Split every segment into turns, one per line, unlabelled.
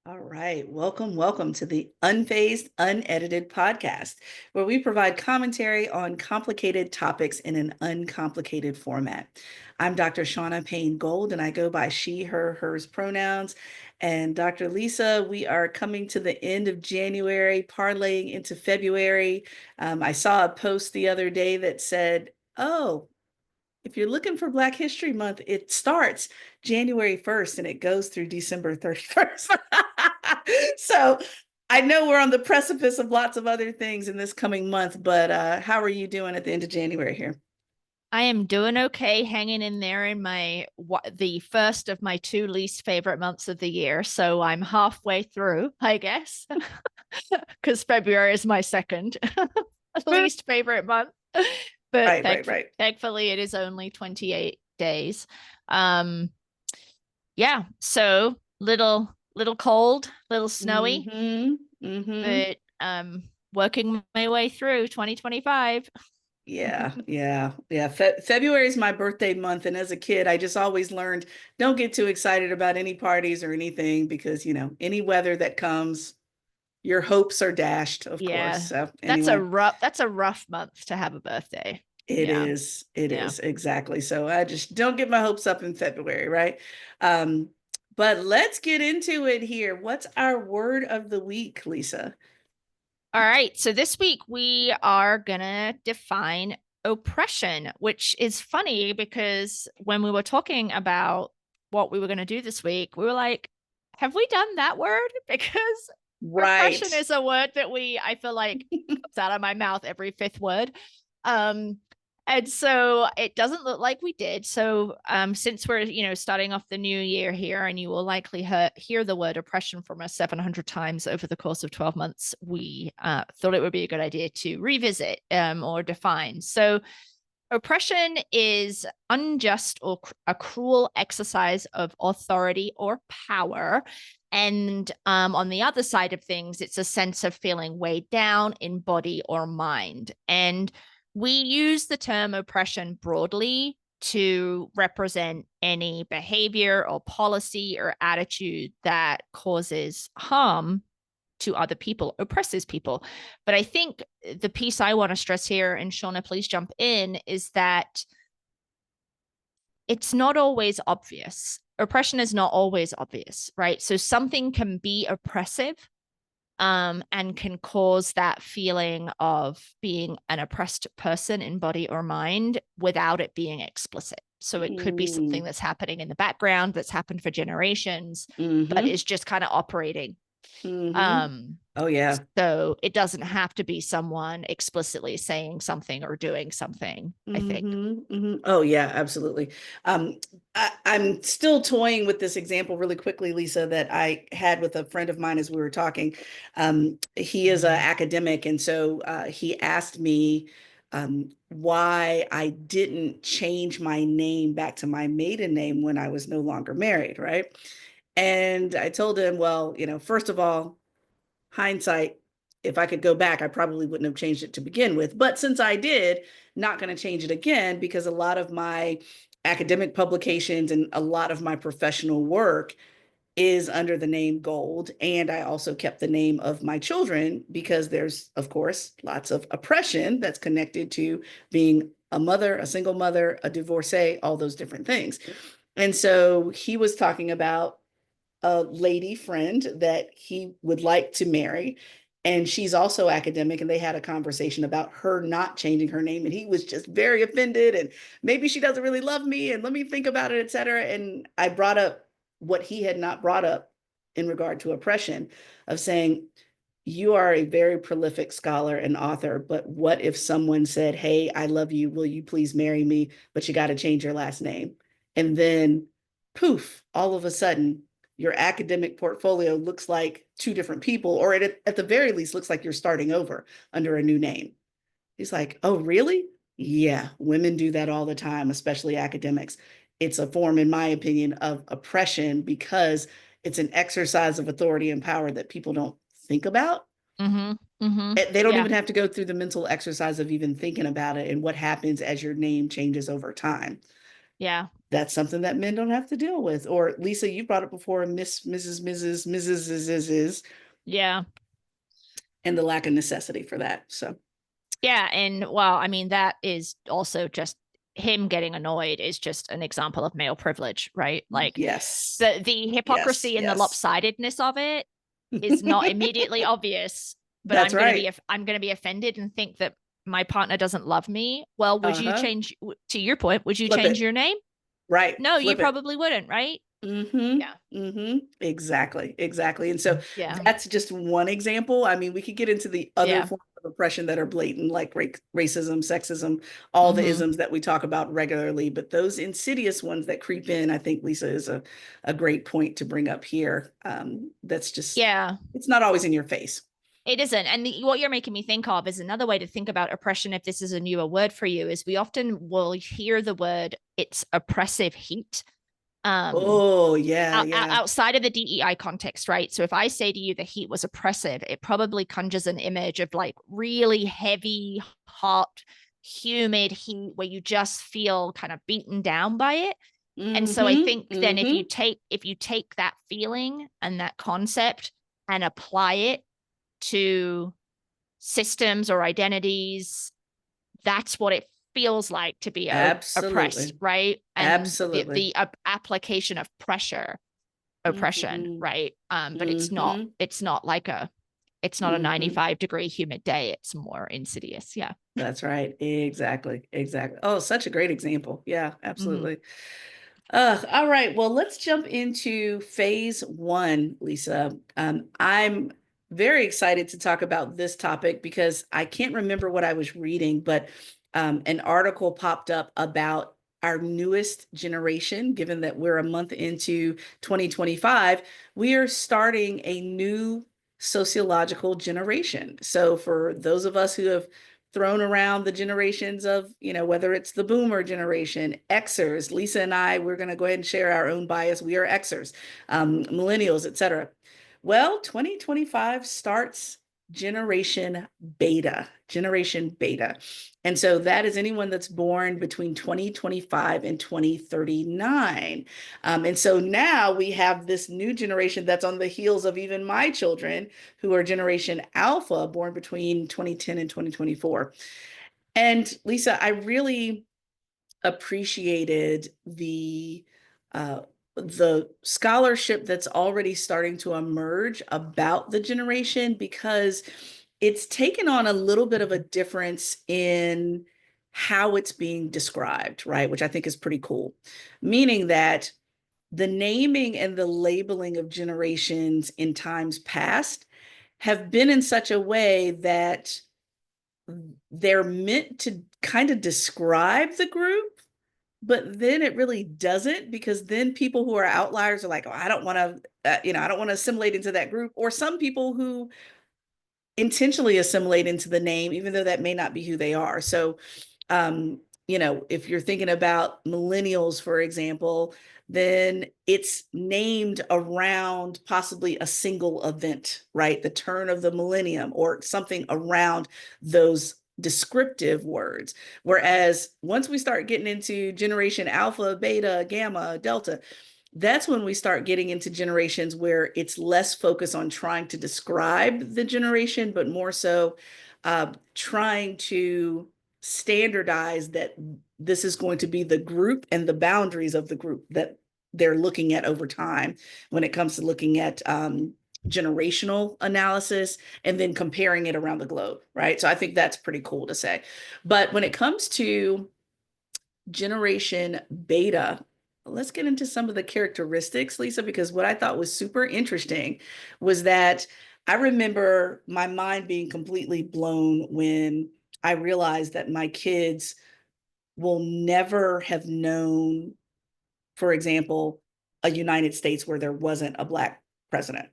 All right. Welcome to the Unfazed, Unedited podcast, where we provide commentary on complicated topics in an uncomplicated format. I'm Dr. Shaunna Payne Gold, and I go by she, her, hers pronouns. And Dr. Lisa, we are coming to the end of January, parlaying into February. I saw a post the other day that said, oh, if you're looking for Black History Month, it starts January 1st and it goes through December 31st. So I know we're on the precipice of lots of other things in this coming month, but how are you doing at the end of January here?
I am doing okay, hanging in there in the first of my two least favorite months of the year. So I'm halfway through, I guess, because February is my second least favorite month. But
Right.
thankfully, it is only 28 days. Um, yeah, so little cold, little snowy,
Mm-hmm. Mm-hmm.
but working my way through 2025.
Yeah. February is my birthday month. And as a kid, I just always learned don't get too excited about any parties or anything because, any weather that comes, your hopes are dashed, of course.
Yeah,
So, anyway.
that's a rough month to have a birthday.
It
Yeah.
is. It
Yeah.
is exactly. So I just don't get my hopes up in February, right? Um, but let's get into it here. What's our word of the week, Lisa?
All right. So this week we are gonna define oppression, which is funny because when we were talking about what we were gonna do this week, we were like, have we done that word? Because
Right.
oppression is a word that I feel like comes out of my mouth every fifth word. Um, and so it doesn't look like we did. So since we're, starting off the new year here, and you will likely hear the word oppression from us 700 times over the course of 12 months, we thought it would be a good idea to revisit or define. So oppression is unjust or a cruel exercise of authority or power. And on the other side of things, it's a sense of feeling weighed down in body or mind. And we use the term oppression broadly to represent any behavior or policy or attitude that causes harm to other people, oppresses people. But I think the piece I want to stress here, and Shaunna, please jump in, is that it's not always obvious. Oppression is not always obvious, right? So something can be oppressive and can cause that feeling of being an oppressed person in body or mind without it being explicit. So it could be something
Mm,
that's happening in the background that's happened for generations, but
mm-hmm.
is just kind of operating.
Mm-hmm.
Um,
Oh yeah.
so it doesn't have to be someone explicitly saying something or doing something, I think.
Oh yeah, absolutely. I'm still toying with this example really quickly, Lisa, that I had with a friend of mine as we were talking. He is an academic, and so he asked me why I didn't change my name back to my maiden name when I was no longer married, right? And I told him, well, first of all, hindsight, if I could go back, I probably wouldn't have changed it to begin with. But since I did, not going to change it again because a lot of my academic publications and a lot of my professional work is under the name Gold. And I also kept the name of my children because there's, of course, lots of oppression that's connected to being a mother, a single mother, a divorcee, all those different things. And so he was talking about a lady friend that he would like to marry. And she's also academic, and they had a conversation about her not changing her name. And he was just very offended. And maybe she doesn't really love me. And let me think about it, et cetera. And I brought up what he had not brought up in regard to oppression of saying, you are a very prolific scholar and author, but what if someone said, hey, I love you. Will you please marry me? But you got to change your last name. And then poof, all of a sudden, your academic portfolio looks like two different people, or at the very least, looks like you're starting over under a new name. He's like, oh, really? Yeah, women do that all the time, especially academics. It's a form, in my opinion, of oppression because it's an exercise of authority and power that people don't think about.
Mm-hmm. Mm-hmm.
They don't
Yeah.
even have to go through the mental exercise of even thinking about it and what happens as your name changes over time.
Yeah.
that's something that men don't have to deal with. Or Lisa, you brought it before, Miss, Mrs. is,
Yeah.
and the lack of necessity for that. So
Yeah. And well, I mean, that is also just him getting annoyed is just an example of male privilege, right? Like
yes,
the
yes,
hypocrisy and the
yes.
lopsidedness of it is not immediately obvious, but
That's right.
I'm going to be offended and think that my partner doesn't love me. Well, would you
Uh-huh.
change, to your point, would you
Flip
change
it.
your name?
Right.
No, you
Flip it.
probably wouldn't, right? Yeah.
Exactly. Exactly. And so
Yeah.
that's just one example. I mean, we could get into the other
Yeah.
forms of oppression that are blatant, like racism, sexism, all the
Mm-hmm.
isms that we talk about regularly. But those insidious ones that creep in, I think Lisa is a great point to bring up here. That's just,
Yeah.
it's not always in your face.
It isn't. And what you're making me think of is another way to think about oppression, if this is a newer word for you, is we often will hear the word, it's oppressive heat.
Oh, yeah, yeah.
Outside of the DEI context, right? So if I say to you the heat was oppressive, it probably conjures an image of like really heavy, hot, humid heat where you just feel kind of beaten down by it. And so I
Mm-hmm.
think then
Mm-hmm.
if you take that feeling and that concept and apply it to systems or identities, that's what it feels like to be oppressed,
Absolutely.
right? And
Absolutely.
the application of pressure, oppression,
Mm-hmm.
right? But
Mm-hmm.
it's not a
Mm-hmm.
95-degree humid day. It's more insidious. Yeah.
That's right. Exactly. Exactly. Oh, such a great example. Yeah,
Mm-hmm.
absolutely. All right. Well, let's jump into phase one, Lisa. I'm very excited to talk about this topic because I can't remember what I was reading, but an article popped up about our newest generation. Given that we're a month into 2025, we are starting a new sociological generation. So for those of us who have thrown around the generations of, whether it's the boomer generation, Xers, Lisa and I, we're going to go ahead and share our own bias. We are Xers, millennials, etc. Well, 2025 starts generation beta. And so that is anyone that's born between 2025 and 2039. And so now we have this new generation that's on the heels of even my children, who are generation alpha, born between 2010 and 2024. And Lisa, I really appreciated the scholarship that's already starting to emerge about the generation, because it's taken on a little bit of a difference in how it's being described, right? Which I think is pretty cool. Meaning that the naming and the labeling of generations in times past have been in such a way that they're meant to kind of describe the group, but then it really doesn't, because then people who are outliers are like, oh, I don't want to, I don't want to assimilate into that group. Or some people who intentionally assimilate into the name, even though that may not be who they are. So, if you're thinking about millennials, for example, then it's named around possibly a single event, right? The turn of the millennium or something around those descriptive words. Whereas once we start getting into generation alpha, beta, gamma, delta, that's when we start getting into generations where it's less focus on trying to describe the generation, but more so trying to standardize that this is going to be the group and the boundaries of the group that they're looking at over time when it comes to looking at generational analysis and then comparing it around the globe, right? So I think that's pretty cool to say. But when it comes to generation beta, let's get into some of the characteristics, Lisa, because what I thought was super interesting was that I remember my mind being completely blown when I realized that my kids will never have known, for example, a United States where there wasn't a Black president,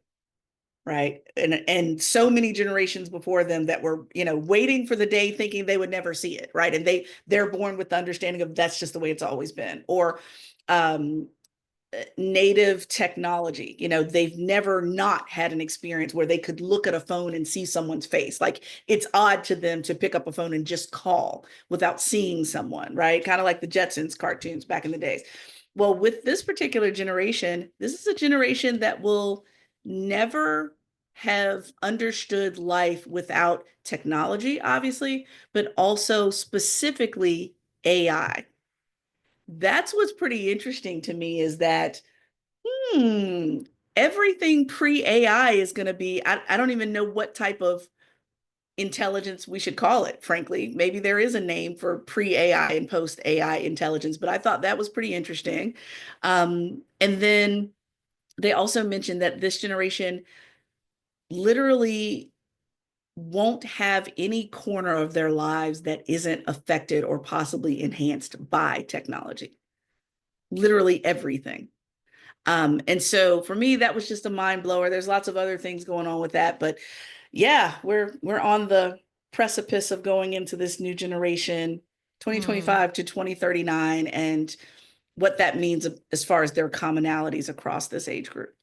right? And so many generations before them that were, waiting for the day, thinking they would never see it, right? And they're born with the understanding of that's just the way it's always been. Or um native technology, they've never not had an experience where they could look at a phone and see someone's face. Like, it's odd to them to pick up a phone and just call without seeing someone, right? Kind of like the Jetsons cartoons back in the days. Well, with this particular generation, this is a generation that will never have understood life without technology, obviously, but also specifically AI. That's what's pretty interesting to me is that, hmm, everything pre-AI is going to be, I don't even know what type of intelligence we should call it, frankly. Maybe there is a name for pre-AI and post-AI intelligence, but I thought that was pretty interesting. And then they also mentioned that this generation literally won't have any corner of their lives that isn't affected or possibly enhanced by technology. Literally everything. And so for me, that was just a mind blower. There's lots of other things going on with that, but yeah, we're on the precipice of going into this new generation, 2025 to 2039, and what that means as far as their commonalities across this age group.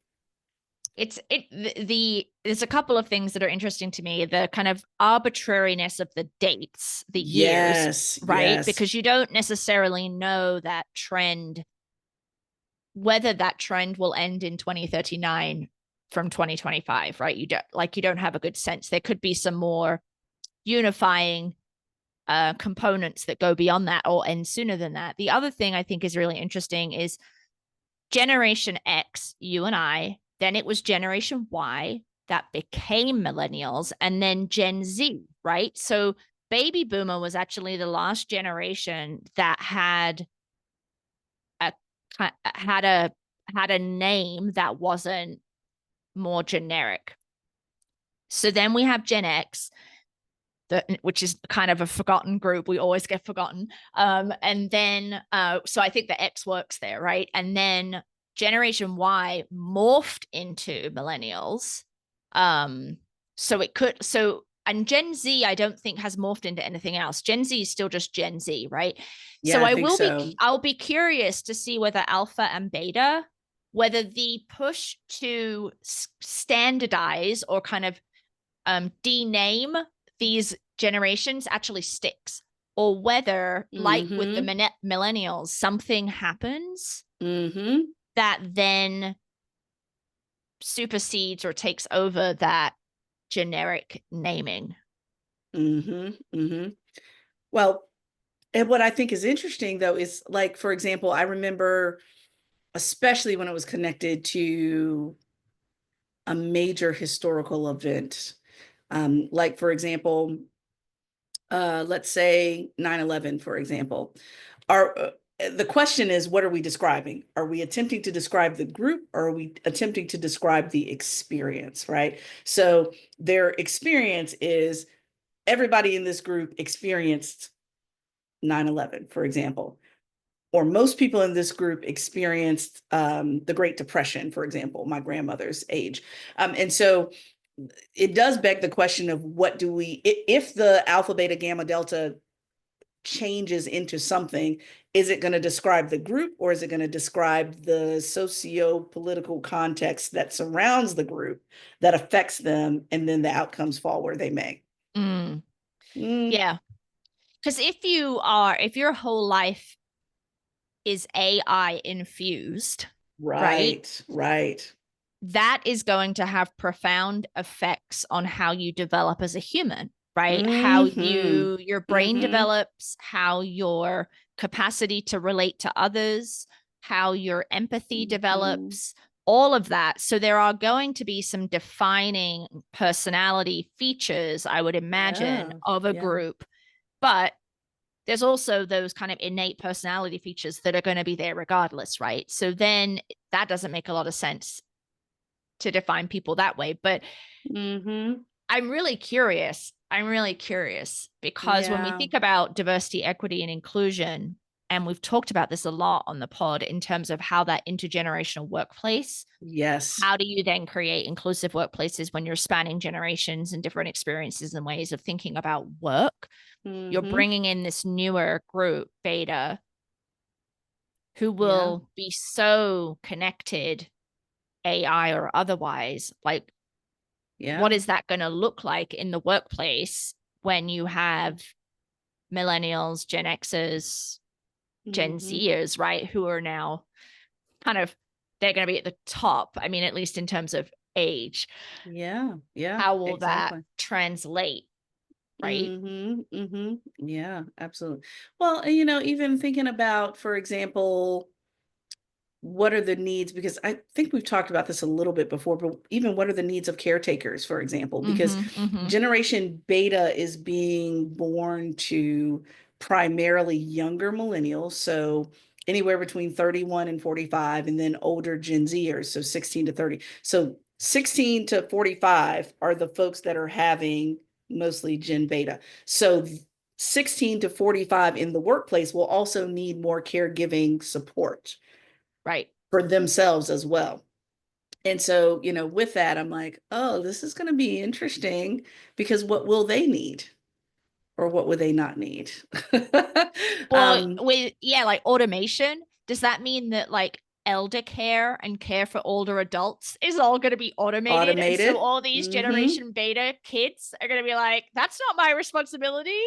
There's a couple of things that are interesting to me. The kind of arbitrariness of the dates, the years,
Yes,
right?
yes.
Because you don't necessarily know that trend, whether that trend will end in 2039 from 2025, right? You don't have a good sense. There could be some more unifying components that go beyond that or end sooner than that. The other thing I think is really interesting is Generation X, you and I, then it was Generation Y that became millennials, and then Gen Z, right? So baby boomer was actually the last generation that a had a had a name that wasn't more generic. So then we have Gen X, which is kind of a forgotten group. We always get forgotten. And then, so I think the X works there, right? And then Generation Y morphed into millennials. So it could, so, and Gen Z, I don't think has morphed into anything else. Gen Z is still just Gen Z, right?
Yeah,
So
I think so.
I'll be curious to see whether alpha and beta, whether the push to standardize or kind of dename these generations actually sticks, or whether, like with the millennials, something happens that then supersedes or takes over that generic naming.
Well, and what I think is interesting though is, like, for example, I remember, especially when it was connected to a major historical event, like, for example, let's say 9/11, for example. The question is, what are we describing? Are we attempting to describe the group, or are we attempting to describe the experience, right? So their experience is everybody in this group experienced 9/11, for example, or most people in this group experienced the Great Depression, for example, my grandmother's age. And so it does beg the question of, what do we, if the alpha, beta, gamma, delta changes into something, is it going to describe the group, or is it going to describe the socio-political context that surrounds the group that affects them, and then the outcomes fall where they may?
Yeah. Because if your whole life is AI infused,
right,
that is going to have profound effects on how you develop as a human, right? How your brain develops, how your capacity to relate to others, how your empathy develops, all of that. So there are going to be some defining personality features, I would imagine, of a group. But there's also those kind of innate personality features that are going to be there regardless, right? So then that doesn't make a lot of sense to define people that way. But I'm really curious. Because when we think about diversity, equity, and inclusion, and we've talked about this a lot on the pod in terms of how that intergenerational workplace.
Yes.
How do you then create inclusive workplaces when you're spanning generations and different experiences and ways of thinking about work? You're bringing in this newer group, beta, who will be so connected, AI or otherwise. Like, what is that going to look like in the workplace when you have millennials, Gen Xers, Gen
Mm-hmm.
Zers, right, who are now kind of, they're going to be at the top. I mean, at least in terms of age.
Yeah, yeah,
How will that
exactly.
translate, right?
Yeah, absolutely. Well, and, you know, even thinking about, for example, what are the needs? Because I think we've talked about this a little bit before, but even what are the needs of caretakers, for example? Because Generation Beta is being born to primarily younger millennials, so anywhere between 31 and 45, and then older Gen Zers, so 16 to 30. So 16 to 45 are the folks that are having mostly Gen Beta. So 16 to 45 in the workplace will also need more caregiving support
Right.
for themselves as well. And so, you know, with that, I'm like, oh, this is going to be interesting because what will they need or what would they not need?
Well,
um,
with, yeah, like automation, does that mean that like elder care and care for older adults is all going to be automated? And so
Automated.
all these
Mm-hmm.
Generation Beta kids are going to be like, that's not my responsibility.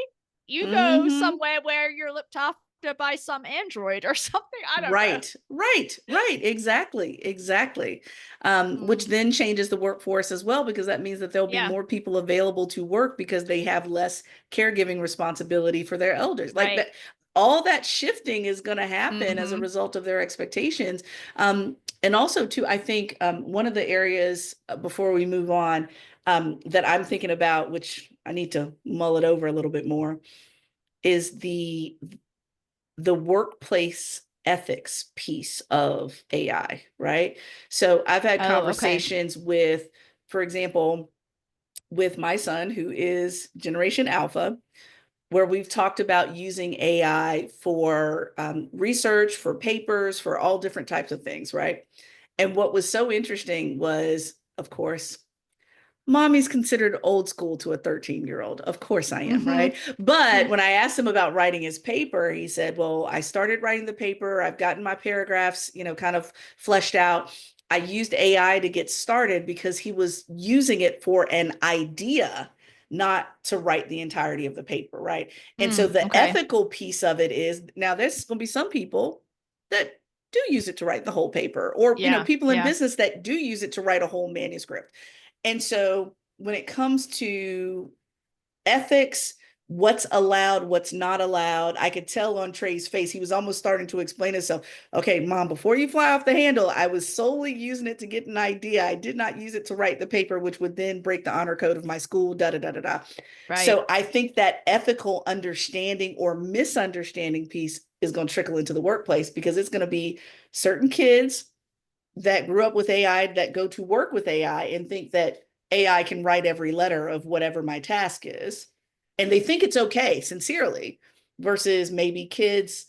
You go
Mm-hmm.
somewhere where you're looked after by some android or something. I don't know.
Right. Exactly. Which then changes the workforce as well, because that means that there'll be
Yeah.
more people available to work because they have less caregiving responsibility for their elders. Like
Right.
that, all that shifting is going to happen as a
Mm-hmm.
result of their expectations. And also, too, I think one of the areas before we move on that I'm thinking about, which I need to mull it over a little bit more, is the workplace ethics piece of AI, right? So I've had
Oh, okay.
conversations with, for example, with my son who is Generation Alpha, where we've talked about using AI for research, for papers, for all different types of things, right? And what was so interesting was, of course, mommy's considered old school to a 13-year-old. Of course I am,
Mm-hmm.
right? But when I asked him about writing his paper, he said, well, I started writing the paper. I've gotten my paragraphs, you know, kind of fleshed out. I used AI to get started because he was using it for an idea, not to write the entirety of the paper, right? And so the
Okay.
ethical piece of it is now there's going to be some people that do use it to write the whole paper, or, you know,
Yeah.
people in
Yeah.
business that do use it to write a whole manuscript. And so when it comes to ethics, what's allowed, what's not allowed, I could tell on Trey's face, he was almost starting to explain himself. Okay, mom, before you fly off the handle, I was solely using it to get an idea. I did not use it to write the paper, which would then break the honor code of my school, da da da da da.
Right.
So I think that ethical understanding or misunderstanding piece is going to trickle into the workplace, because it's going to be certain kids that grew up with AI that go to work with AI and think that AI can write every letter of whatever my task is. And they think it's okay, sincerely, versus maybe kids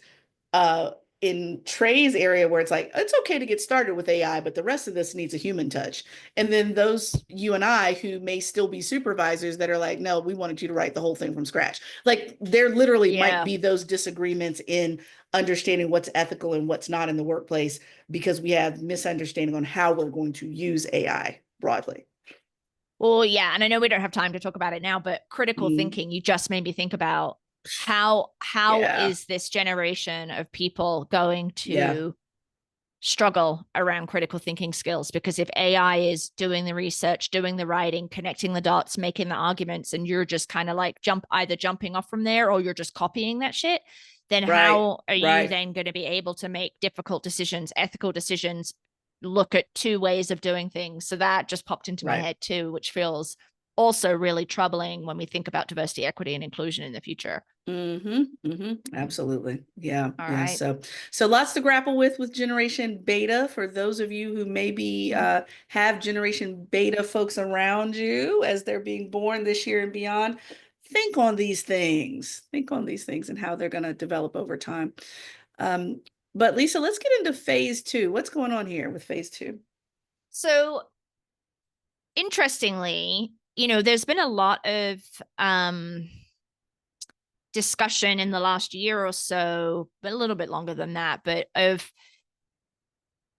uh, in Trey's area where it's like, it's okay to get started with AI, but the rest of this needs a human touch. And then those you and I who may still be supervisors that are like, no, we wanted you to write the whole thing from scratch. Like there literally might
Yeah.
be those disagreements in understanding what's ethical and what's not in the workplace, because we have misunderstanding on how we're going to use AI broadly.
Well, yeah, and I know we don't have time to talk about it now, but critical
Mm,
thinking, you just made me think about how
yeah,
is this generation of people going
yeah,
to struggle around critical thinking skills? Because if AI is doing the research, doing the writing, connecting the dots, making the arguments, and you're just kind of like either jumping off from there or you're just copying that shit, then
right,
how are you
right.
then going to be able to make difficult decisions, ethical decisions, look at two ways of doing things? So that just popped into my
Right.
head too, which feels also really troubling when we think about diversity, equity, and inclusion in the future.
Absolutely. Yeah,
All
yeah.
right.
So lots to grapple with Generation Beta. For those of you who maybe have Generation Beta folks around you as they're being born this year and beyond, think on these things. Think on these things and how they're going to develop over time. Um, but Lisa, let's get into phase two. What's going on here with phase two?
So interestingly, there's been a lot of discussion in the last year or so, but a little bit longer than that, but of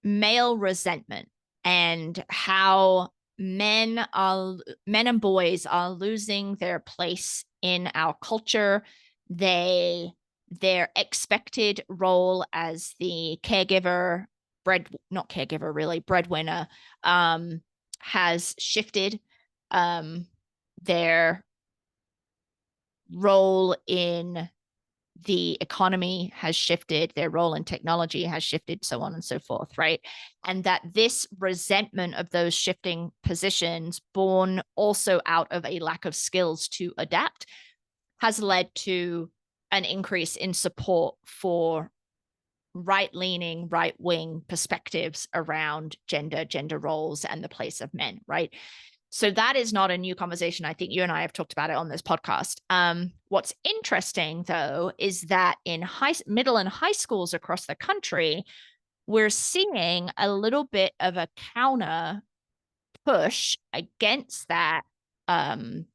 male resentment and how men and boys are losing their place in our culture. They their expected role as the caregiver, not caregiver really, breadwinner, has shifted. Their role in the economy has shifted, their role in technology has shifted, so on and so forth, right? And that this resentment of those shifting positions, born also out of a lack of skills to adapt, has led to an increase in support for right-leaning, right-wing perspectives around gender roles, and the place of men, right? So that is not a new conversation. I think you and I have talked about it on this podcast. What's interesting, though, is that in middle and high schools across the country, we're seeing a little bit of a counter push against that kind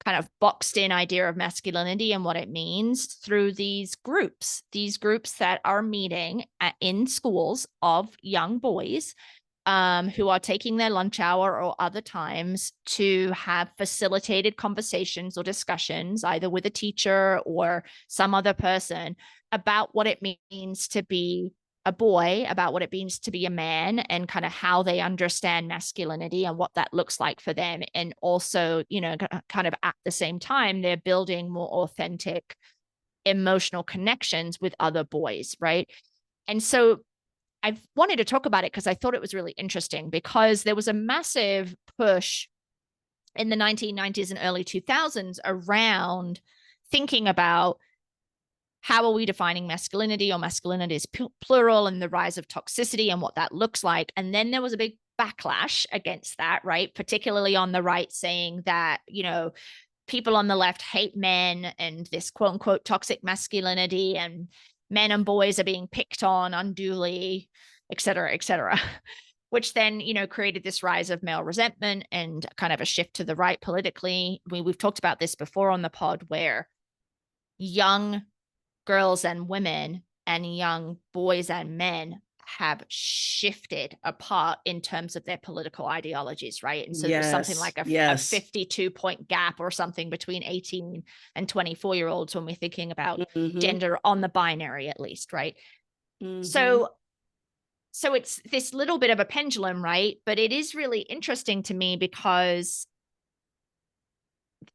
of boxed in idea of masculinity and what it means through these groups that are meeting in schools of young boys who are taking their lunch hour or other times to have facilitated conversations or discussions, either with a teacher or some other person, about what it means to be a boy, about what it means to be a man, and kind of how they understand masculinity and what that looks like for them. And also, you know, kind of at the same time, they're building more authentic emotional connections with other boys, right? And so I wanted to talk about it because I thought it was really interesting, because there was a massive push in the 1990s and early 2000s around thinking about how are we defining masculinity, or masculinity is plural, and the rise of toxicity and what that looks like. And then there was a big backlash against that, right? Particularly on the right, saying that, you know, people on the left hate men and this quote unquote toxic masculinity, and men and boys are being picked on unduly, et cetera, which then, you know, created this rise of male resentment and kind of a shift to the right politically. We've talked about this before on the pod, where young girls and women and young boys and men have shifted apart in terms of their political ideologies, right? And so there's something like a 52-point gap or something between 18 and 24-year-olds when we're thinking about gender on the binary, at least, right? So it's this little bit of a pendulum, right? But it is really interesting to me because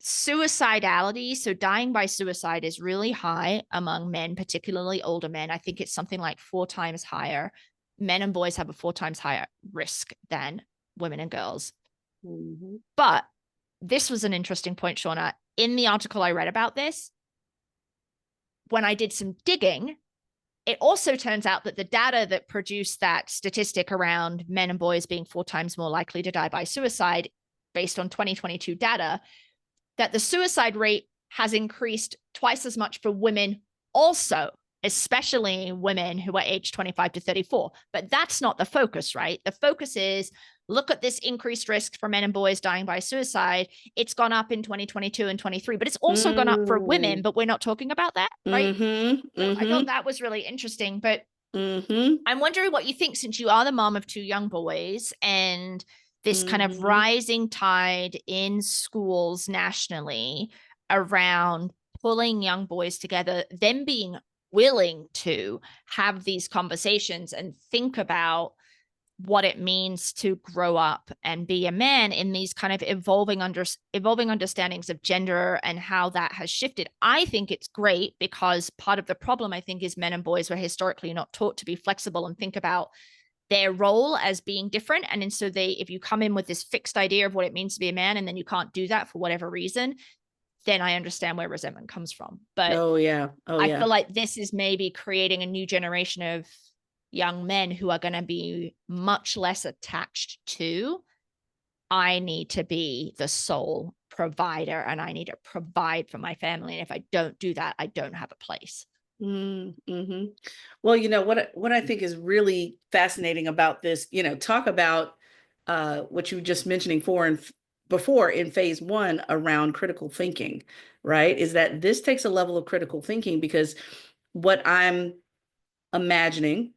suicidality, so dying by suicide, is really high among men, particularly older men. I think it's something like 4 times higher. Men and boys have a 4 times higher risk than women and girls. But this was an interesting point, Shaunna. In the article I read about this, when I did some digging, it also turns out that the data that produced that statistic around men and boys being 4 times more likely to die by suicide, based on 2022 data, that the suicide rate has increased twice as much for women also, especially women who are aged 25 to 34. But that's not the focus, right? The focus is, look at this increased risk for men and boys dying by suicide. It's gone up in 2022 and 23, but it's also gone up for women, but we're not talking about that, right? So I thought that was really interesting. But I'm wondering what you think, since you are the mom of 2 young boys, and this kind of rising tide in schools nationally around pulling young boys together, them being willing to have these conversations and think about what it means to grow up and be a man in these kind of evolving understandings of gender and how that has shifted. I think it's great, because part of the problem, I think, is men and boys were historically not taught to be flexible and think about their role as being different. And so if you come in with this fixed idea of what it means to be a man, and then you can't do that for whatever reason, then I understand where resentment comes from. But I feel like this is maybe creating a new generation of young men who are going to be much less attached to, I need to be the sole provider and I need to provide for my family. And if I don't do that, I don't have a place.
Well, you know, what I think is really fascinating about this, you know, talk about what you were just mentioning before in phase 1 around critical thinking, right? Is that this takes a level of critical thinking, because what I'm imagining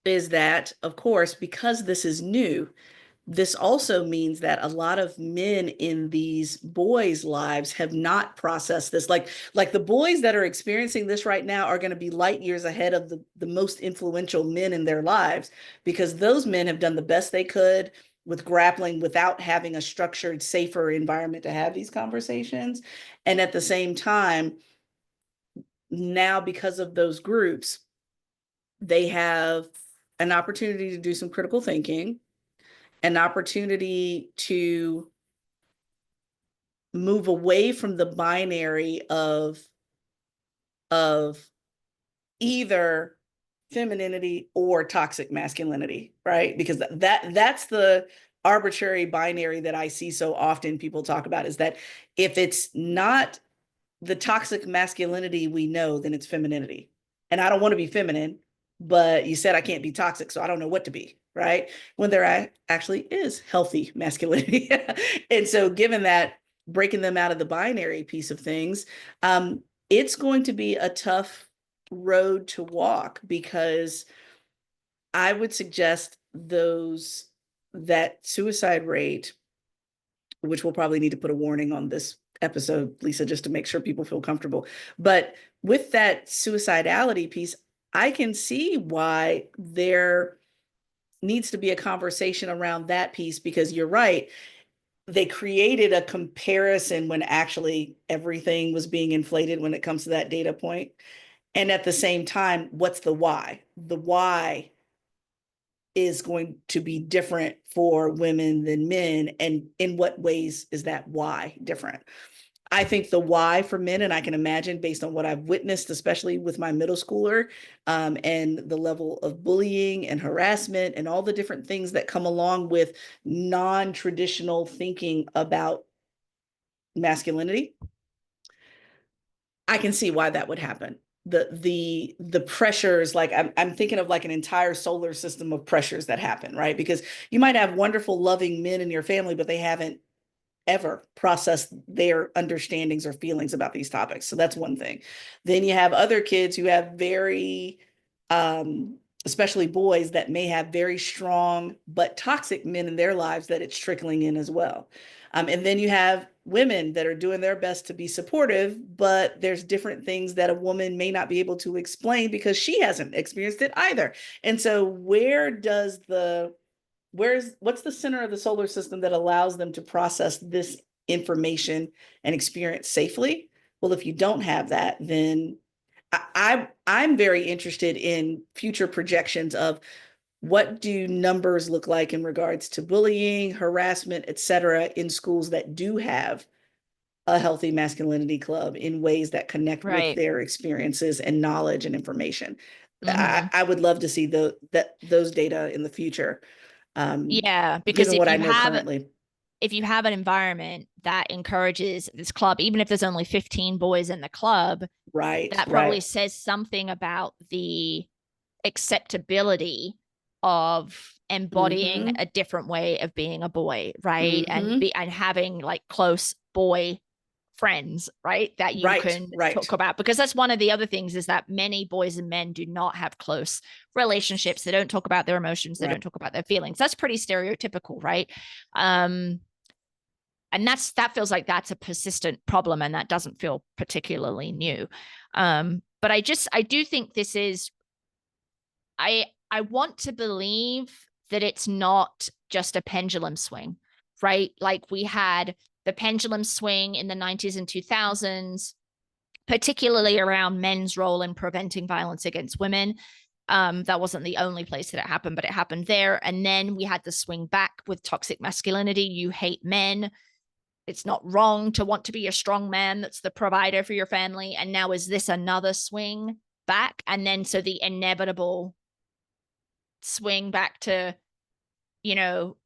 is that, of course, because this is new, this also means that a lot of men in these boys' lives have not processed this. Like the boys that are experiencing this right now are going to be light years ahead of the most influential men in their lives, because those men have done the best they could with grappling without having a structured, safer environment to have these conversations. And at the same time, now because of those groups, they have an opportunity to do some critical thinking, an opportunity to move away from the binary of either femininity or toxic masculinity, right? Because that's the arbitrary binary that I see so often people talk about, is that if it's not the toxic masculinity we know, then it's femininity. And I don't want to be feminine, but you said I can't be toxic, so I don't know what to be, right? When there actually is healthy masculinity. And so given that, breaking them out of the binary piece of things, it's going to be a tough road to walk, because I would suggest that suicide rate, which we'll probably need to put a warning on this episode, Lisa, just to make sure people feel comfortable. But with that suicidality piece, I can see why there needs to be a conversation around that piece, because you're right. They created a comparison when actually everything was being inflated when it comes to that data point. And at the same time, what's the why? The why is going to be different for women than men. And in what ways is that why different? I think the why for men, and I can imagine based on what I've witnessed, especially with my middle schooler, and the level of bullying and harassment and all the different things that come along with non-traditional thinking about masculinity, I can see why that would happen. The pressures, like I'm thinking of like an entire solar system of pressures that happen, right? Because you might have wonderful, loving men in your family, but they haven't ever process their understandings or feelings about these topics. So that's one thing. Then you have other kids who have very, especially boys, that may have very strong but toxic men in their lives that it's trickling in as well. And then you have women that are doing their best to be supportive, but there's different things that a woman may not be able to explain because she hasn't experienced it either. And so what's the center of the solar system that allows them to process this information and experience safely? Well, if you don't have that, then I'm very interested in future projections of what do numbers look like in regards to bullying, harassment, et cetera, in schools that do have a healthy masculinity club in ways that connect with
Right.
their experiences and knowledge and information.
Mm-hmm.
I would love to see those data in the future,
Yeah, because
given what I know currently.
if you have an environment that encourages this club, even if there's only 15 boys in the club,
Right,
that probably
right.
says something about the acceptability of embodying
Mm-hmm.
a different way of being a boy, right?
Mm-hmm.
And having like close boy friends, right? That you
Right,
can talk
right,
about, because that's one of the other things, is that many boys and men do not have close relationships. They don't talk about their emotions, they
right.
don't talk about their feelings. That's pretty stereotypical, right? um and that feels like that's a persistent problem, and that doesn't feel particularly new. But I do think this is, I want to believe that it's not just a pendulum swing, right? Like we had the pendulum swing in the 90s and 2000s, particularly around men's role in preventing violence against women. That wasn't the only place that it happened, but it happened there. And then we had the swing back with toxic masculinity. You hate men. It's not wrong to want to be a strong man that's the provider for your family. And now is this another swing back? And then so the inevitable swing back to, you know,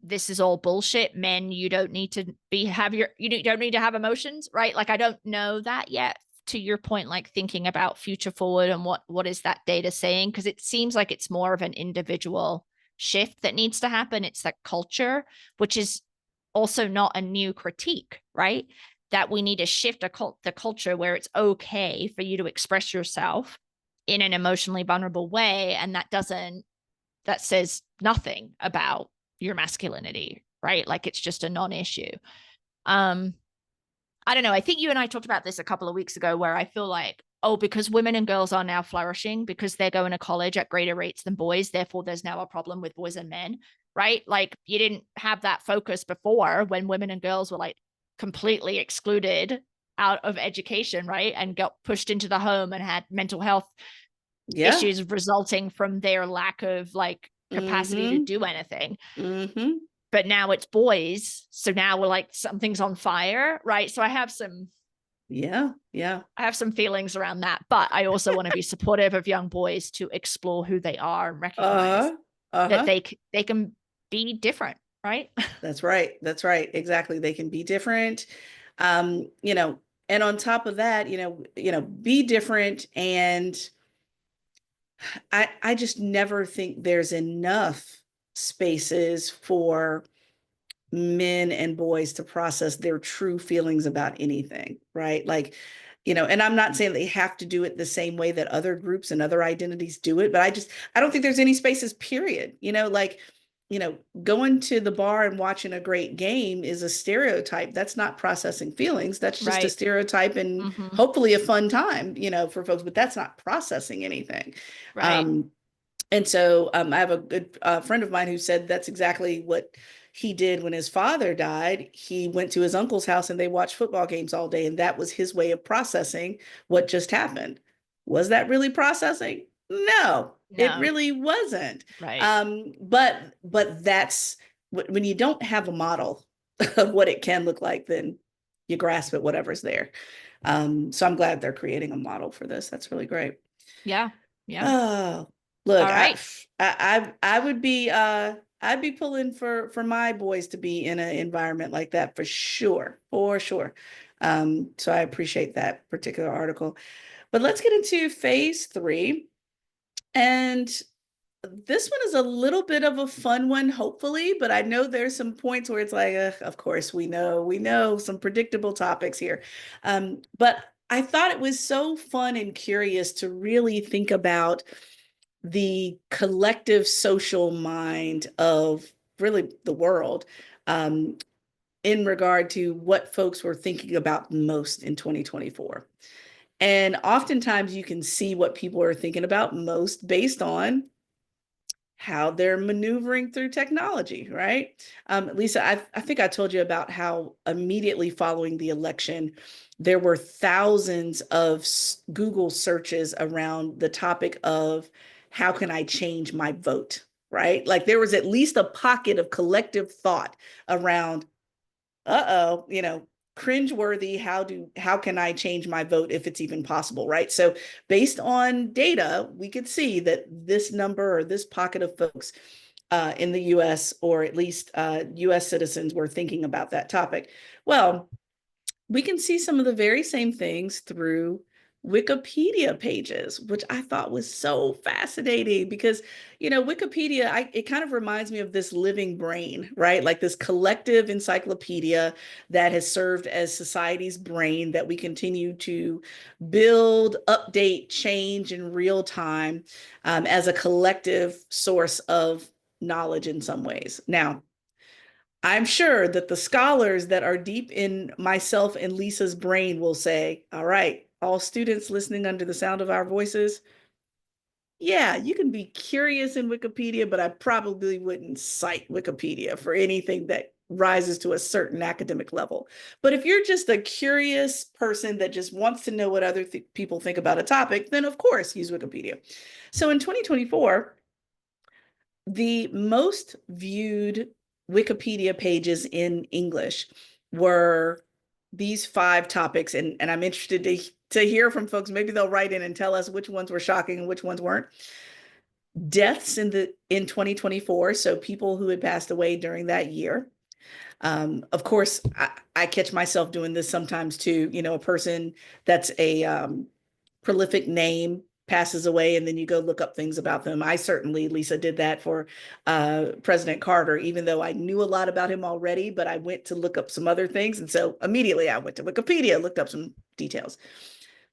this is all bullshit. Men, you don't need to you don't need to have emotions, right? Like I don't know that yet. To your point, like thinking about future forward and what is that data saying? Because it seems like it's more of an individual shift that needs to happen. It's that culture, which is also not a new critique, right? That we need to shift the culture where it's okay for you to express yourself in an emotionally vulnerable way, and that says nothing about your masculinity, right? Like it's just a non-issue. Um, I don't know. I think you and I talked about this a couple of weeks ago where I feel like, oh, because women and girls are now flourishing because they're going to college at greater rates than boys, therefore there's now a problem with boys and men, right? Like you didn't have that focus before when women and girls were like completely excluded out of education, right? And got pushed into the home and had mental health
Yeah.
issues resulting from their lack of like capacity to
Mm-hmm.
do anything.
Mm-hmm.
But now it's boys. So now we're like something's on fire, right? So
Yeah. Yeah.
I have some feelings around that, but I also want to be supportive of young boys to explore who they are and recognize
Uh-huh.
that
Uh-huh.
they can be different, right?
That's right. That's right. Exactly. They can be different. You know, and on top of that, be different. And I just never think there's enough spaces for men and boys to process their true feelings about anything, right? Like, and I'm not saying they have to do it the same way that other groups and other identities do it, but I don't think there's any spaces, period. Like, going to the bar and watching a great game is a stereotype. That's not processing feelings. That's just a
Right.
stereotype and
Mm-hmm.
hopefully a fun time, for folks, but that's not processing anything.
Right.
Um, and so I have a good friend of mine who said that's exactly what he did when his father died. He went to his uncle's house and they watched football games all day. And that was his way of processing what just happened. Was that really processing? No, it
No.
really wasn't.
Right.
But that's when you don't have a model of what it can look like, then you grasp at whatever's there. So I'm glad they're creating a model for this. That's really great.
Yeah. Yeah.
Oh, look,
All right.
I would be I'd be pulling for my boys to be in an environment like that for sure, for sure. So I appreciate that particular article. But let's get into phase 3. And this one is a little bit of a fun one, hopefully, but I know there's some points where it's like, of course, we know some predictable topics here. But I thought it was so fun and curious to really think about the collective social mind of really the world, in regard to what folks were thinking about most in 2024. And oftentimes you can see what people are thinking about most based on how they're maneuvering through technology, right? Lisa, I think I told you about how immediately following the election, there were thousands of Google searches around the topic of how can I change my vote, right? Like there was at least a pocket of collective thought around, uh-oh, cringeworthy, how can I change my vote if it's even possible, right? So based on data, we could see that this number or this pocket of folks in the US, or at least US citizens, were thinking about that topic. Well, we can see some of the very same things through Wikipedia pages, which I thought was so fascinating because, Wikipedia, it kind of reminds me of this living brain, right? Like this collective encyclopedia that has served as society's brain that we continue to build, update, change in real time, as a collective source of knowledge in some ways. Now, I'm sure that the scholars that are deep in myself and Lisa's brain will say, all right, all students listening under the sound of our voices, yeah, you can be curious in Wikipedia, but I probably wouldn't cite Wikipedia for anything that rises to a certain academic level. But if you're just a curious person that just wants to know what other people think about a topic, then of course use Wikipedia. So in 2024, the most viewed Wikipedia pages in English were these 5 topics, and I'm interested to hear from folks. Maybe they'll write in and tell us which ones were shocking and which ones weren't. Deaths in 2024, so people who had passed away during that year. Of course, I catch myself doing this sometimes too. A person that's a prolific name passes away, and then you go look up things about them. I certainly, Lisa, did that for President Carter, even though I knew a lot about him already, but I went to look up some other things. And so immediately I went to Wikipedia, looked up some details.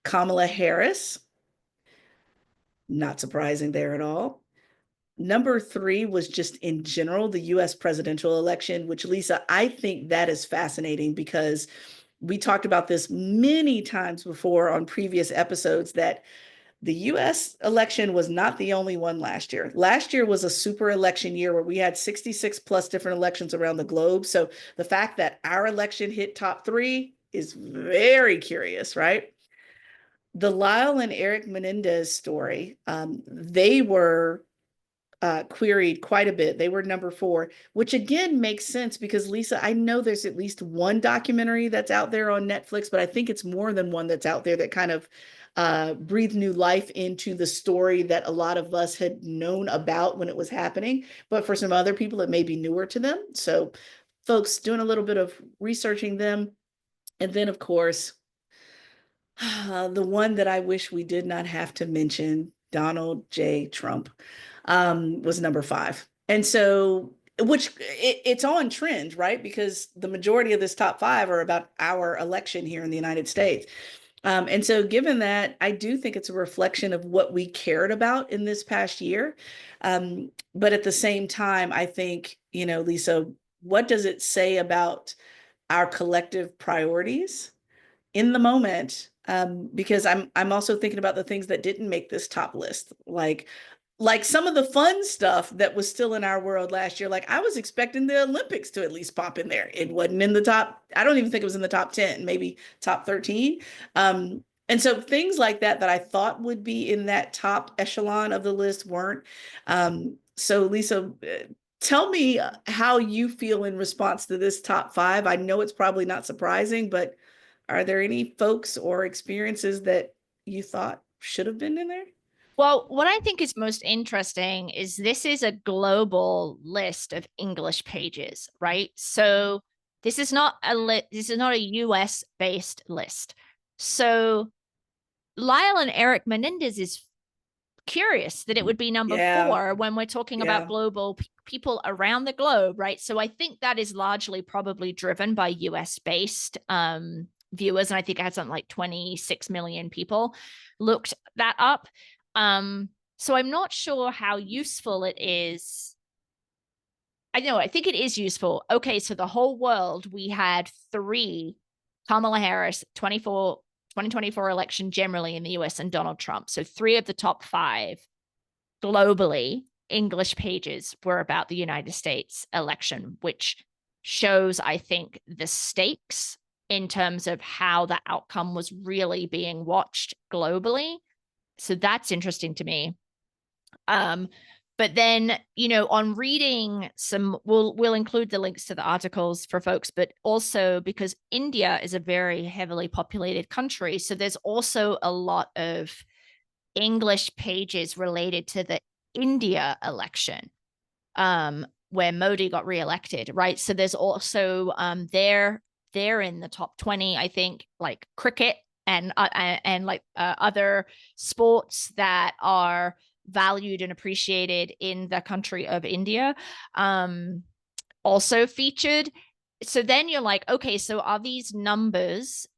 Kamala Harris, not surprising there at all. Number 3 was just in general, the US presidential election, which, Lisa, I think that is fascinating because we talked about this many times before on previous episodes that the US election was not the only one last year. Last year was a super election year where we had 66 plus different elections around the globe. So the fact that our election hit top 3 is very curious, right? The Lyle and Eric Menendez story, they were queried quite a bit. They were number 4, which again makes sense because, Lisa, I know there's at least one documentary that's out there on Netflix, but I think it's more than one that's out there that kind of breathed new life into the story that a lot of us had known about when it was happening. But for some other people, it may be newer to them. So folks doing a little bit of researching them. And then, of course, the one that I wish we did not have to mention, Donald J. Trump, was number 5. And so, which it's on trend, right? Because the majority of this top 5 are about our election here in the United States. And so, given that, I do think it's a reflection of what we cared about in this past year. But at the same time, I think, Lisa, what does it say about our collective priorities in the moment? Because I'm also thinking about the things that didn't make this top list, like some of the fun stuff that was still in our world last year. Like I was expecting the Olympics to at least pop in there. It wasn't in the top. I don't even think it was in the top 10, maybe top 13. And so things like that I thought would be in that top echelon of the list weren't. So Lisa, tell me how you feel in response to this top 5. I know it's probably not surprising, but are there any folks or experiences that you thought should have been in there?
Well, what I think is most interesting is this is a global list of English pages, right? So this is not a US based list. So Lyle and Eric Menendez is curious that it would be number 4 when we're talking about global people around the globe, right? So I think that is largely probably driven by US based viewers. And I think I had something like 26 million people looked that up. So I'm not sure how useful it is. I think it is useful. Okay, so the whole world, we had 3 Kamala Harris 2024 election generally in the US and Donald Trump. So 3 of the top 5 globally English pages were about the United States election, which shows, I think, the stakes in terms of how the outcome was really being watched globally. So that's interesting to me. But then, on reading some, we'll include the links to the articles for folks, but also because India is a very heavily populated country. So there's also a lot of English pages related to the India election, where Modi got reelected, right? So there's also they're in the top 20, I think, like cricket and like other sports that are valued and appreciated in the country of India, also featured. So then you're like, okay, so are these numbers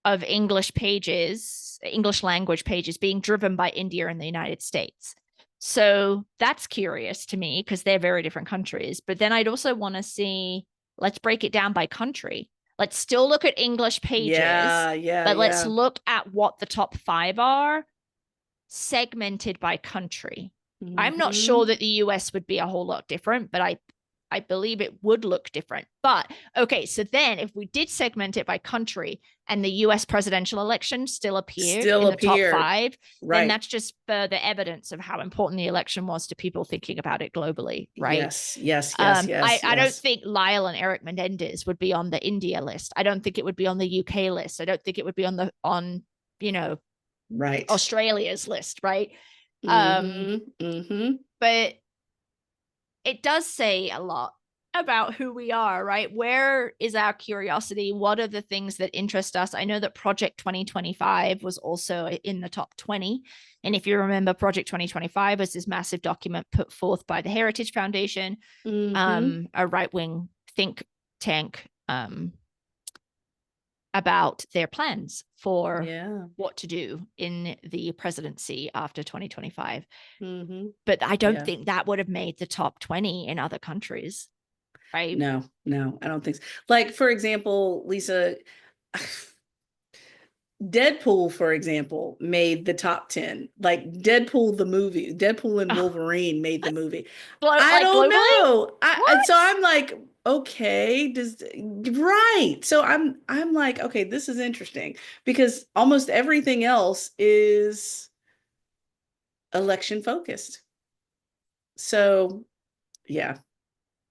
of English pages, English language pages, being driven by India and the United States? So that's curious to me because they're very different countries. But then I'd also want to see, let's break it down by country. Let's still look at English pages, but let's look at what the top 5 are segmented by country. I'm not sure that the US would be a whole lot different, but I believe it would look different. But okay, so then if we did segment it by country and the US presidential election still appeared in the top 5, then that's just further evidence of how important the election was to people thinking about it globally, right?
Yes.
I don't think Lyle and Eric Menendez would be on the India list. I don't think it would be on the UK list. I don't think it would be on Australia's list, right? But it does say a lot about who we are, right? Where is our curiosity? What are the things that interest us? I know that Project 2025 was also in the top 20. And if you remember, Project 2025 was this massive document put forth by the Heritage Foundation, a right-wing think tank about their plans for
Yeah.
what to do in the presidency after 2025.
Mm-hmm.
But I don't
Yeah.
think that would have made the top 20 in other countries, right?
No, I don't think so. Like, for example, Lisa, Deadpool, for example, made the top 10. Like Deadpool, the movie, Deadpool and
Oh,
Wolverine made the movie. I
like
don't
globally?
know. So
What?
I'm like, okay, right. So I'm like, okay, this is interesting because almost everything else is election focused. So yeah,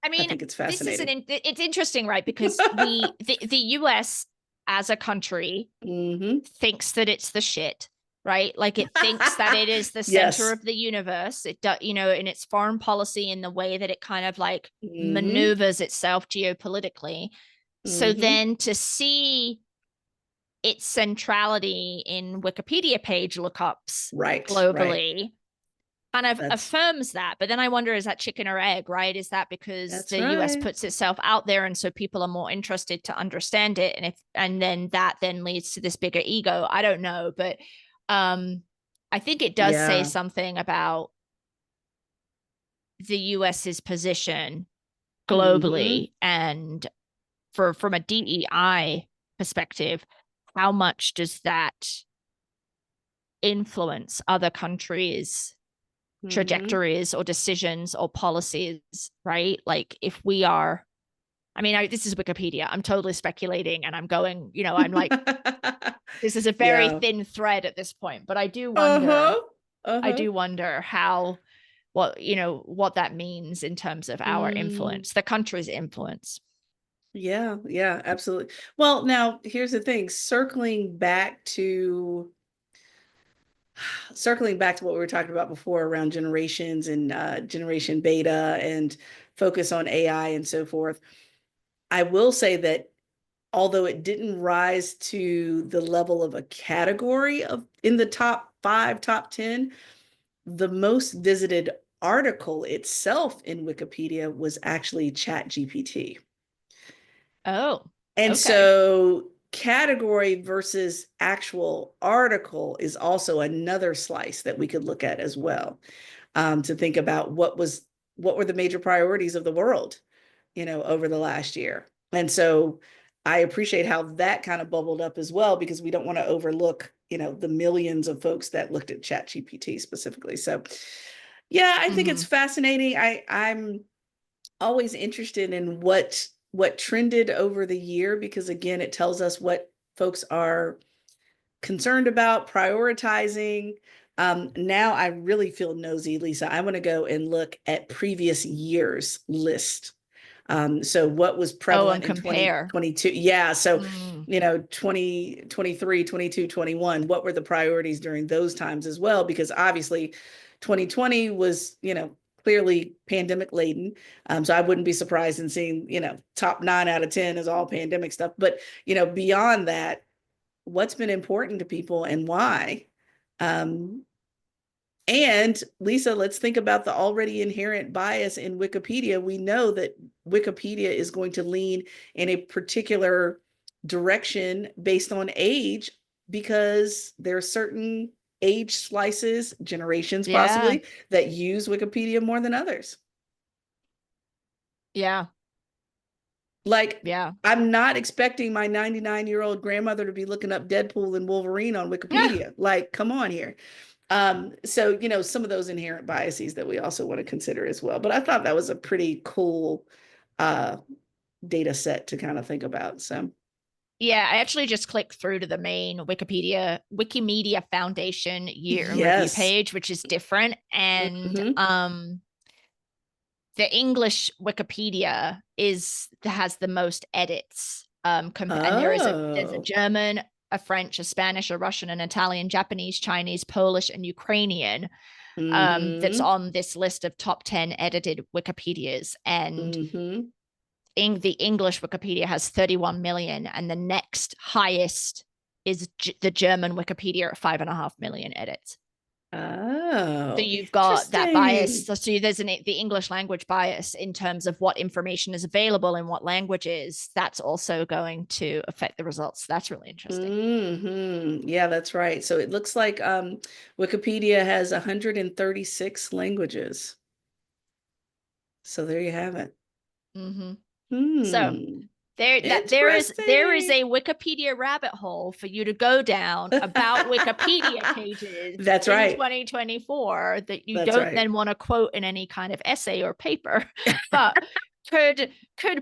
I
I
mean,
think it's
this is
fascinating.
it's interesting, right? Because the US as a country
Hmm.
thinks that it's the shit, right? Like it thinks that it is the center
Yes.
of the universe. It does, in its foreign policy, in the way that it kind of like
Hmm.
maneuvers itself geopolitically. So
Hmm.
then to see its centrality in Wikipedia page lookups
Right, right.
globally kind of
That's
affirms that. But then I wonder, is that chicken or egg, right? Is that because
that's
the US
right.
puts itself out there and so people are more interested to understand it? And then that then leads to this bigger ego. I don't know. But I think it does say
Yeah.
something about the US's position
Hmm.
globally, and from a DEI perspective, how much does that influence other countries'
Hmm.
trajectories or decisions or policies, right? Like if we are, I mean, this is Wikipedia. I'm totally speculating and I'm going, I'm like, this is a very
Yeah.
thin thread at this point, but
Uh-huh. Uh-huh.
I do wonder how, what that means in terms of our
Mm.
influence, the country's influence.
Yeah, yeah, absolutely. Well, now here's the thing, circling back to what we were talking about before around generations and generation beta and focus on AI and so forth. I will say that although it didn't rise to the level of a category of in the top 5, top 10, the most visited article itself in Wikipedia was actually Chat GPT.
Oh,
And
okay.
so category versus actual article is also another slice that we could look at as well, to think about what were the major priorities of the world, over the last year. And so I appreciate how that kind of bubbled up as well, because we don't want to overlook, the millions of folks that looked at Chat GPT specifically. So yeah, I think it's
Mm-hmm.
fascinating. I'm always interested in what trended over the year, because again, it tells us what folks are concerned about, prioritizing. Now I really feel nosy, Lisa. I want to go and look at previous years list. So what was
Oh, and
prevalent in
compare.
2022? Yeah. So,
Mm.
2023, 22, 21, what were the priorities during those times as well? Because obviously 2020 was, clearly pandemic laden. So I wouldn't be surprised in seeing, top 9 out of 10 is all pandemic stuff. But, beyond that, what's been important to people and why? Um, and Lisa, let's think about the already inherent bias in Wikipedia. We know that Wikipedia is going to lean in a particular direction based on age, because there are certain age slices, generations
Yeah.
possibly, that use Wikipedia more than others.
Yeah.
Like,
Yeah.
I'm not expecting my 99-year-old grandmother to be looking up Deadpool and Wolverine on Wikipedia. Like, come on here. So, some of those inherent biases that we also want to consider as well. But I thought that was a pretty cool uh, data set to kind of think about. So,
Yeah, I actually just clicked through to the main Wikimedia Foundation year in review
yes.
page, which is different. And
Hmm.
the English Wikipedia has the most edits. And there's a
Oh.
German, a French, a Spanish, a Russian, an Italian, Japanese, Chinese, Polish, and Ukrainian that's
Hmm.
on this list of top 10 edited Wikipedias. And
Hmm.
the English Wikipedia has 31 million, and the next highest is the German Wikipedia at 5.5 million edits.
Oh,
So you've got that bias.
interesting.
So there's the English language bias in terms of what information is available in what languages. That's also going to affect the results. That's really interesting.
Yeah, that's right. So it looks like Wikipedia has 136 languages. So there you have it.
Mm-hmm. So
Hmm.
there is
Interesting.
a Wikipedia rabbit hole for you to go down about Wikipedia pages
That's
in
right.
2024 that you
That's
don't
right.
then want to quote in any kind of essay or paper, but could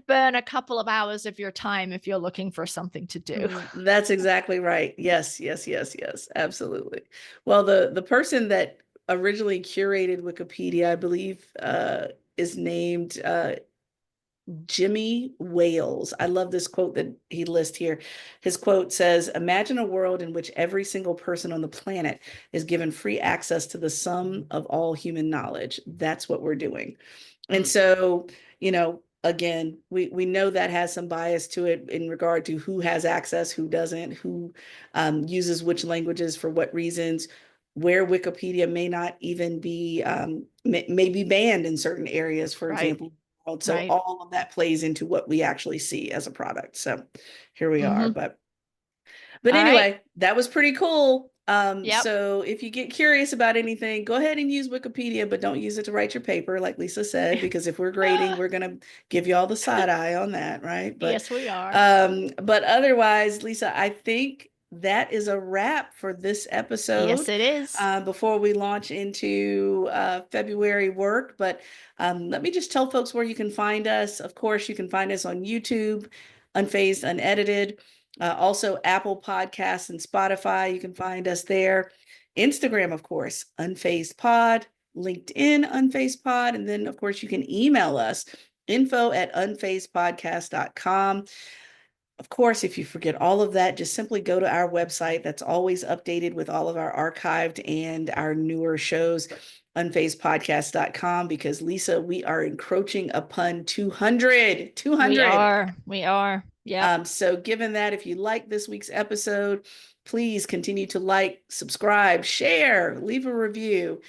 burn a couple of hours of your time if you're looking for something to do.
That's exactly right. Yes, yes, yes, yes, absolutely. Well, the person that originally curated Wikipedia, I believe, is named Jimmy Wales. I love this quote that he lists here. His quote says, "Imagine a world in which every single person on the planet is given free access to the sum of all human knowledge. That's what we're doing." And
Mm,
so, again, we know that has some bias to it in regard to who has access, who doesn't, who uses which languages for what reasons, where Wikipedia may not even be may be banned in certain areas, for
right,
example. So
right.
all of that plays into what we actually see as a product. So here we are.
Mm-hmm.
But
All right.
anyway, that was pretty cool.
Yep.
So if you get curious about anything, go ahead and use Wikipedia, but don't use it to write your paper, like Lisa said, because if we're grading, we're gonna give you all the side eye on that, right?
Yes, we are.
But otherwise, Lisa, I think that is a wrap for this
Yes,
episode.
it is.
Before we launch into February work, but let me just tell folks where you can find us. Of course, you can find us on YouTube, Unfazed, Unedited. Also, Apple Podcasts and Spotify. You can find us there. Instagram, of course, Unfazed Pod. LinkedIn, Unfazed Pod. And then, of course, you can email us, info@unfazedpodcast.com. Of course, if you forget all of that, just simply go to our website. That's always updated with all of our archived and our newer shows, unfazedpodcast.com, because Lisa, we are encroaching upon 200.
We
200.
are. We are. Yep.
So given that, if you like this week's episode, please continue to like, subscribe, share, leave a review,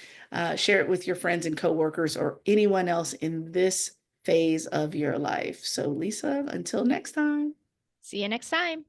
share it with your friends and coworkers or anyone else in this phase of your life. So Lisa, until next time.
See you next time.